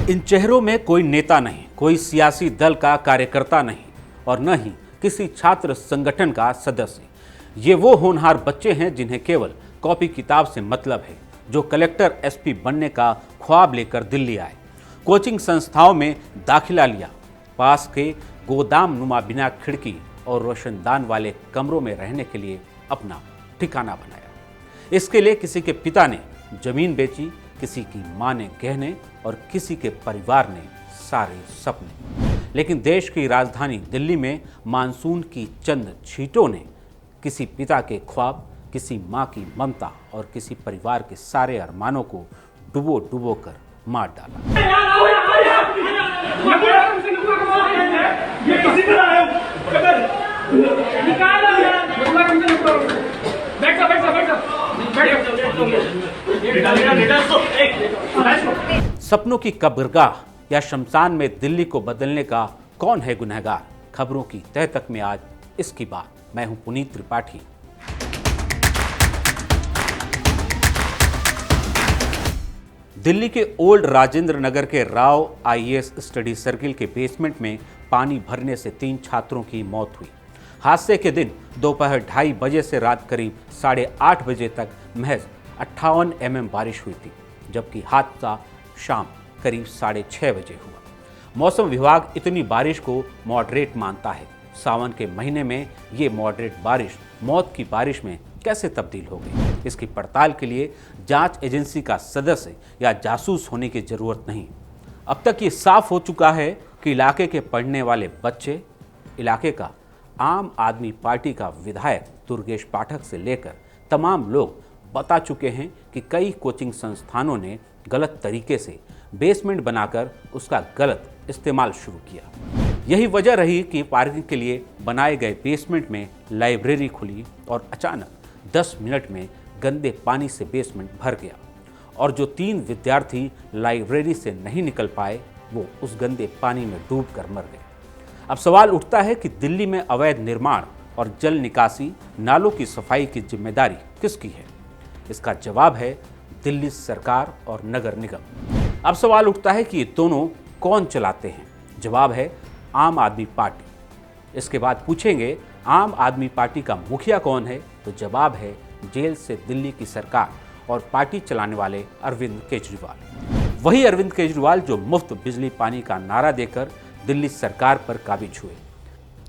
इन चेहरों में कोई नेता नहीं, कोई सियासी दल का कार्यकर्ता नहीं और न ही किसी छात्र संगठन का सदस्य। ये वो होनहार बच्चे हैं जिन्हें केवल कॉपी किताब से मतलब है, जो कलेक्टर एसपी बनने का ख्वाब लेकर दिल्ली आए, कोचिंग संस्थाओं में दाखिला लिया, पास के गोदाम नुमा बिना खिड़की और रोशनदान वाले कमरों में रहने के लिए अपना ठिकाना बनाया। इसके लिए किसी के पिता ने जमीन बेची, किसी की मां ने गहने और किसी के परिवार ने सारे सपने। लेकिन देश की राजधानी दिल्ली में मानसून की चंद छींटों ने किसी पिता के ख्वाब, किसी मां की ममता और किसी परिवार के सारे अरमानों को डुबो डुबो कर मार डाला। सपनों की कब्रगाह या शमशान में दिल्ली को बदलने का कौन है गुनहगार? खबरों की तह तक में आज इसकी बात। मैं हूं पुनीत त्रिपाठी। दिल्ली के ओल्ड राजेंद्र नगर के राव आईएएस स्टडी सर्किल के बेसमेंट में पानी भरने से 3 छात्रों की मौत हुई। हादसे के दिन दोपहर 2:30 बजे से रात करीब 8:30 बजे तक महज 58 mm बारिश हुई थी, जबकि हादसा शाम करीब 6:30 बजे हुआ। मौसम विभाग इतनी बारिश को मॉडरेट मानता है। सावन के महीने में ये मॉडरेट बारिश मौत की बारिश में कैसे तब्दील हो गई? इसकी पड़ताल के लिए जांच एजेंसी का सदस्य या जासूस होने की जरूरत नहीं। अब तक ये साफ हो चुका है कि इलाके के पढ़ने वाले बच्चे, इलाके का आम आदमी पार्टी का विधायक दुर्गेश पाठक से लेकर तमाम लोग बता चुके हैं कि कई कोचिंग संस्थानों ने गलत तरीके से बेसमेंट बनाकर उसका गलत इस्तेमाल शुरू किया। यही वजह रही कि पार्किंग के लिए बनाए गए बेसमेंट में लाइब्रेरी खुली और अचानक 10 मिनट में गंदे पानी से बेसमेंट भर गया और जो 3 विद्यार्थी लाइब्रेरी से नहीं निकल पाए वो उस गंदे पानी में डूबकर मर गए। अब सवाल उठता है कि दिल्ली में अवैध निर्माण और जल निकासी, नालों की सफाई की जिम्मेदारी किसकी है? इसका जवाब है दिल्ली सरकार और नगर निगम। अब सवाल उठता है कि ये दोनों कौन चलाते हैं? जवाब है आम आदमी पार्टी। इसके बाद पूछेंगे आम आदमी पार्टी का मुखिया कौन है? तो जवाब है जेल से दिल्ली की सरकार और पार्टी चलाने वाले अरविंद केजरीवाल। वही अरविंद केजरीवाल जो मुफ्त बिजली पानी का नारा देकर दिल्ली सरकार पर काबिज हुए।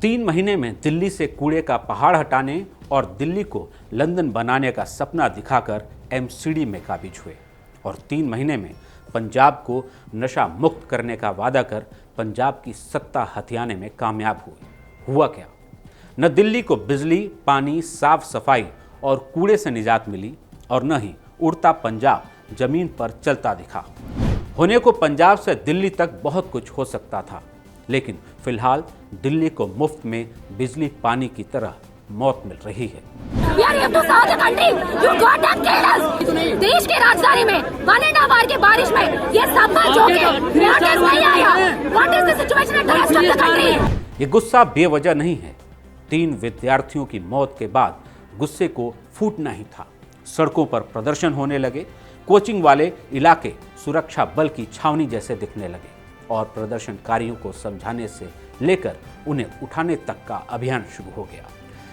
3 महीने में दिल्ली से कूड़े का पहाड़ हटाने और दिल्ली को लंदन बनाने का सपना दिखाकर एमसीडी में काबिज हुए और 3 महीने में पंजाब को नशा मुक्त करने का वादा कर पंजाब की सत्ता हथियाने में कामयाब हुए। हुआ क्या? न दिल्ली को बिजली, पानी, साफ सफाई और कूड़े से निजात मिली और न ही उड़ता पंजाब जमीन पर चलता दिखा। होने को पंजाब से दिल्ली तक बहुत कुछ हो सकता था, लेकिन फिलहाल दिल्ली को मुफ्त में बिजली पानी की तरह मौत मिल रही है। देश की राजधानी में 1.5 आवर की बारिश में ये सब नहीं आया। What is the situation at the rest of the country? ये गुस्सा बेवजह नहीं है। 3 विद्यार्थियों की मौत के बाद गुस्से को फूटना ही था। सड़कों पर प्रदर्शन होने लगे। कोचिंग वाले इलाके सुरक्षा बल की छावनी जैसे दिखने लगे और प्रदर्शनकारियों को समझाने से लेकर उन्हें उठाने तक का अभियान शुरू हो गया।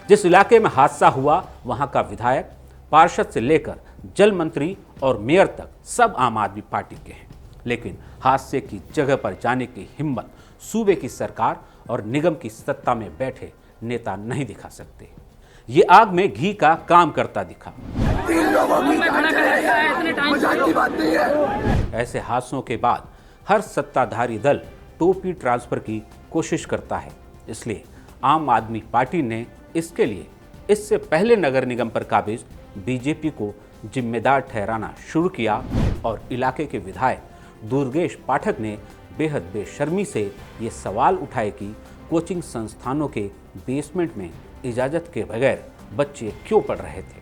जिस इलाके में हादसा हुआ वहां का विधायक, पार्षद से लेकर जल मंत्री और मेयर तक सब आम आदमी पार्टी के हैं, लेकिन हादसे की जगह पर जाने की हिम्मत सूबे की सरकार और निगम की सत्ता में बैठे नेता नहीं दिखा सकते। ये आग में घी का काम करता दिखा। ऐसे हादसों के बाद हर सत्ताधारी दल टोपी ट्रांसफर की कोशिश करता है। इसलिए आम आदमी पार्टी ने इसके लिए इससे पहले नगर निगम पर काबिज बीजेपी को जिम्मेदार ठहराना शुरू किया और इलाके के विधायक दुर्गेश पाठक ने बेहद बेशर्मी से ये सवाल उठाए कि कोचिंग संस्थानों के बेसमेंट में इजाज़त के बगैर बच्चे क्यों पढ़ रहे थे,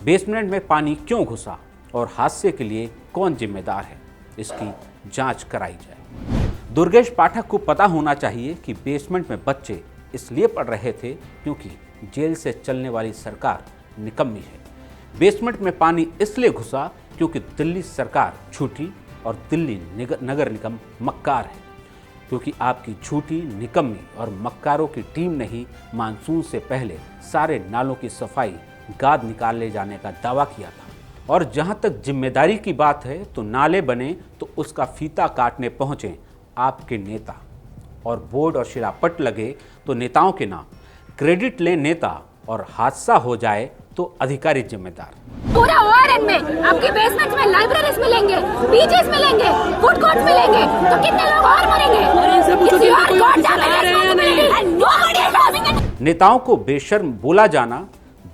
बेसमेंट में पानी क्यों घुसा और हादसे के लिए कौन जिम्मेदार है, इसकी जांच कराई जाए। दुर्गेश पाठक को पता होना चाहिए कि बेसमेंट में बच्चे इसलिए पढ़ रहे थे क्योंकि जेल से चलने वाली सरकार निकम्मी है। बेसमेंट में पानी इसलिए घुसा क्योंकि दिल्ली सरकार झूठी और दिल्ली नगर निगम मक्कार है, क्योंकि आपकी झूठी, निकम्मी और मक्कारों की टीम ने ही मानसून से पहले सारे नालों की सफाई, गाद निकाले जाने का दावा किया था। और जहां तक जिम्मेदारी की बात है तो नाले बने तो उसका फीता काटने पहुंचे आपके नेता, और बोर्ड और शिलापट लगे तो नेताओं के नाम, क्रेडिट ले नेता, और हादसा हो जाए तो अधिकारी जिम्मेदार। पूरा ओआरएन में आपके बेसमेंट में लाइब्रेरीज मिलेंगे, बीचेस मिलेंगे, फूड कोर्ट्स मिलेंगे, तो कितने लोग और मरेंगे? नेताओं को बेशर्म बोला जाना,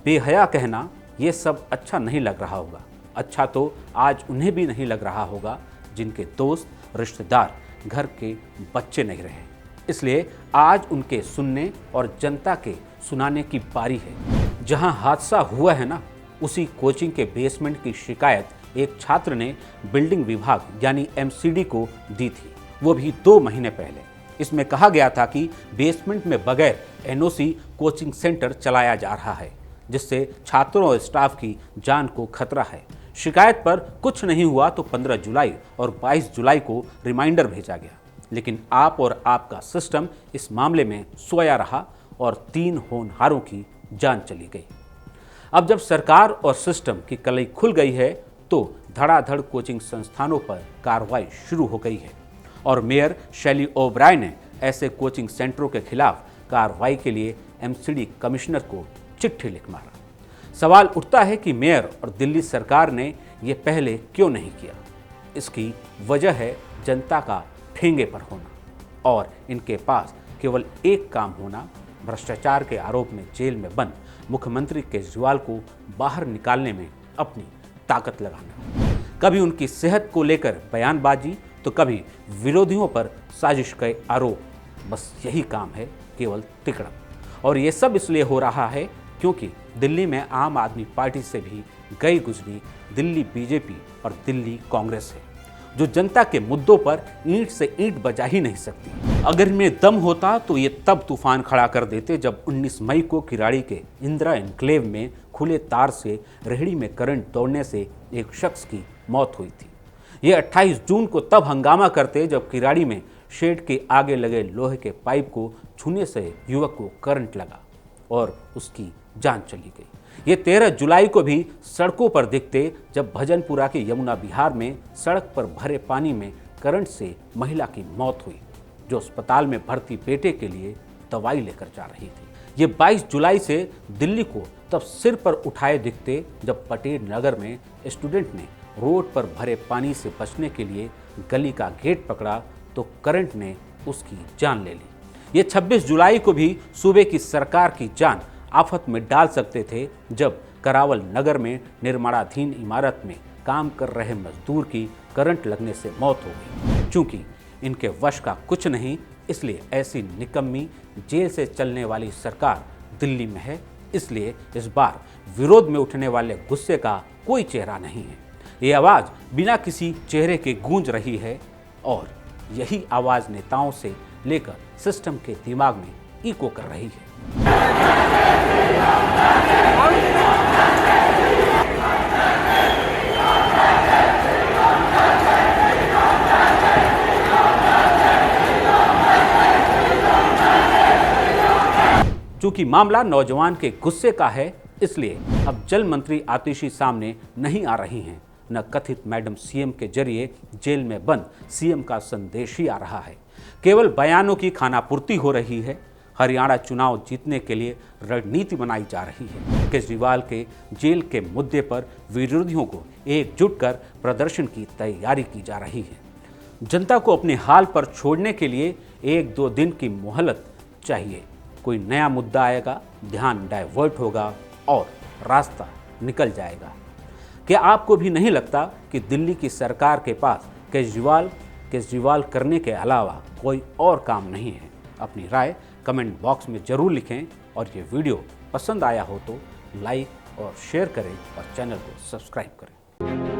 बेहया कहना, ये सब अच्छा नहीं लग रहा होगा। अच्छा तो आज उन्हें भी नहीं लग रहा होगा जिनके दोस्त, रिश्तेदार, घर के बच्चे नहीं रहे। इसलिए आज उनके सुनने और जनता के सुनाने की बारी है। जहां हादसा हुआ है ना, उसी कोचिंग के बेसमेंट की शिकायत एक छात्र ने बिल्डिंग विभाग यानी एमसीडी को दी थी, वो भी 2 महीने पहले। इसमें कहा गया था कि बेसमेंट में बगैर एनओसी कोचिंग सेंटर चलाया जा रहा है, जिससे छात्रों और स्टाफ की जान को खतरा है। शिकायत पर कुछ नहीं हुआ तो 15 जुलाई और 22 जुलाई को रिमाइंडर भेजा गया, लेकिन आप और आपका सिस्टम इस मामले में सोया रहा और 3 होनहारों की जान चली गई। अब जब सरकार और सिस्टम की कलई खुल गई है तो धड़ाधड़ कोचिंग संस्थानों पर कार्रवाई शुरू हो गई है, और मेयर शैली ओबराय ने ऐसे कोचिंग सेंटरों के खिलाफ कार्रवाई के लिए एमसीडी कमिश्नर को चिट्ठी लिख मारा। सवाल उठता है कि मेयर और दिल्ली सरकार ने ये पहले क्यों नहीं किया। इसकी वजह है जनता का ठेंगे पर होना और इनके पास केवल एक काम होना, भ्रष्टाचार के आरोप में जेल में बंद मुख्यमंत्री केजरीवाल को बाहर निकालने में अपनी ताकत लगाना। कभी उनकी सेहत को लेकर बयानबाजी तो कभी विरोधियों पर साजिश के आरोप। बस यही काम है, केवल तिकड़म। और ये सब इसलिए हो रहा है क्योंकि दिल्ली में आम आदमी पार्टी से भी गई गुजरी दिल्ली बीजेपी और दिल्ली कांग्रेस है, जो जनता के मुद्दों पर ईंट से ईंट बजा ही नहीं सकती। अगर इनमें दम होता तो ये तब तूफान खड़ा कर देते जब 19 मई को किराड़ी के इंदिरा एन्क्लेव में खुले तार से रेहड़ी में करंट दौड़ने से एक शख्स की मौत हुई थी। ये 28 जून को तब हंगामा करते जब किराड़ी में शेड के आगे लगे लोहे के पाइप को छूने से युवक को करंट लगा और उसकी जान चली गई। ये 13 जुलाई को भी सड़कों पर दिखते जब भजनपुरा के यमुना विहार में सड़क पर भरे पानी में करंट से महिला की मौत हुई, जो अस्पताल में भर्ती बेटे के लिए दवाई लेकर जा रही थी। ये 22 जुलाई से दिल्ली को तब सिर पर उठाए दिखते जब पटेल नगर में स्टूडेंट ने रोड पर भरे पानी से बचने के लिए गली का गेट पकड़ा तो करंट ने उसकी जान ले ली। ये 26 जुलाई को भी सूबे की सरकार की जान आफत में डाल सकते थे जब करावल नगर में निर्माणाधीन इमारत में काम कर रहे मजदूर की करंट लगने से मौत हो गई। चूंकि इनके वश का कुछ नहीं, इसलिए ऐसी निकम्मी जेल से चलने वाली सरकार दिल्ली में है। इसलिए इस बार विरोध में उठने वाले गुस्से का कोई चेहरा नहीं है। ये आवाज़ बिना किसी चेहरे के गूंज रही है और यही आवाज़ नेताओं से लेकर सिस्टम के दिमाग में इको कर रही है। चूंकि मामला नौजवान के गुस्से का है, इसलिए अब जल मंत्री आतिशी सामने नहीं आ रही हैं। न कथित मैडम सीएम के जरिए जेल में बंद सीएम का संदेश ही आ रहा है। केवल बयानों की खानापूर्ति हो रही है। हरियाणा चुनाव जीतने के लिए रणनीति बनाई जा रही है। केजरीवाल के जेल के मुद्दे पर विरोधियों को एकजुट कर प्रदर्शन की तैयारी की जा रही है। जनता को अपने हाल पर छोड़ने के लिए 1-2 दिन की मोहलत चाहिए। कोई नया मुद्दा आएगा, ध्यान डाइवर्ट होगा और रास्ता निकल जाएगा। क्या आपको भी नहीं लगता कि दिल्ली की सरकार के पास केजरीवाल करने के अलावा कोई और काम नहीं है? अपनी राय कमेंट बॉक्स में ज़रूर लिखें और ये वीडियो पसंद आया हो तो लाइक और शेयर करें और चैनल को सब्सक्राइब करें।